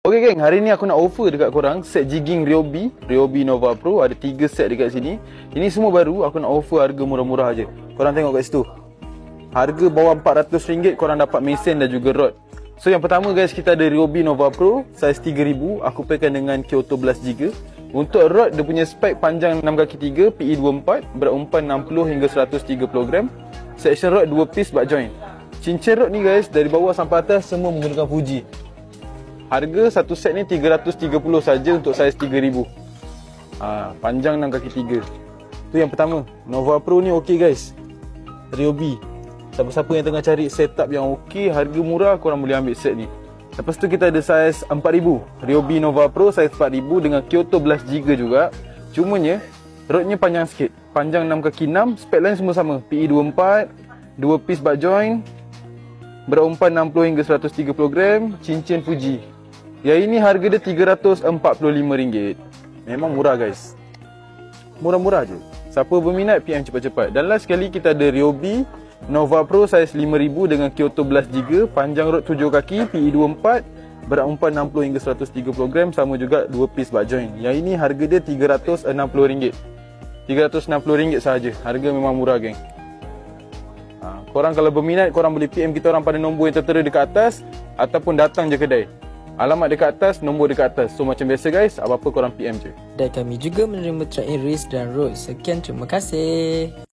Okay geng, hari ni aku nak offer dekat korang set jigging Ryobi Nova Pro. Ada 3 set dekat sini. Ini semua baru, aku nak offer harga murah-murah je. Korang tengok kat situ. Harga bawah RM400 korang dapat mesin dan juga rod. So yang pertama guys, kita ada Ryobi Nova Pro saiz 3000. Aku pairkan dengan Kyoto Blast Jigger. Untuk rod, dia punya spek panjang 6x3, PE24, berat umpan 60 hingga 130 gram. Section rod 2 piece butt joint. Cincin rod ni guys, dari bawah sampai atas semua menggunakan Fuji. Harga satu set ni 330 saja untuk saiz 3000. Panjang 6x3. Tu yang pertama. Nova Pro ni okey guys. Ryobi. Siapa-siapa yang tengah cari setup yang okey, harga murah, korang boleh ambil set ni. Lepas tu kita ada saiz 4000. Ryobi Nova Pro saiz 4000 dengan Kyoto Blast Jigger juga. Cumanya rodnya panjang sikit. Panjang 6x6, spek lain semua sama. PE24, 2 piece butt joint, berat umpan 60 hingga 130 gram, cincin Fuji. Yang ini harga dia RM345. Memang murah guys. Murah-murah je. Siapa berminat PM cepat-cepat. Dan last sekali kita ada Ryobi Nova Pro saiz 5000 dengan Kyoto Blast Jigger, panjang rod 7 kaki, PE24, berat umpan 60 hingga 130 gram, sama juga 2 piece butt joint. Yang ini harga dia RM360. RM360 sahaja. Harga memang murah geng. Korang kalau berminat, korang boleh PM kita orang pada nombor yang tertera dekat atas, ataupun datang je kedai. Alamat dekat atas, nombor dekat atas. So macam biasa guys, apa-apa korang PM je. Dan kami juga menerima track and race dan road. Sekian, terima kasih.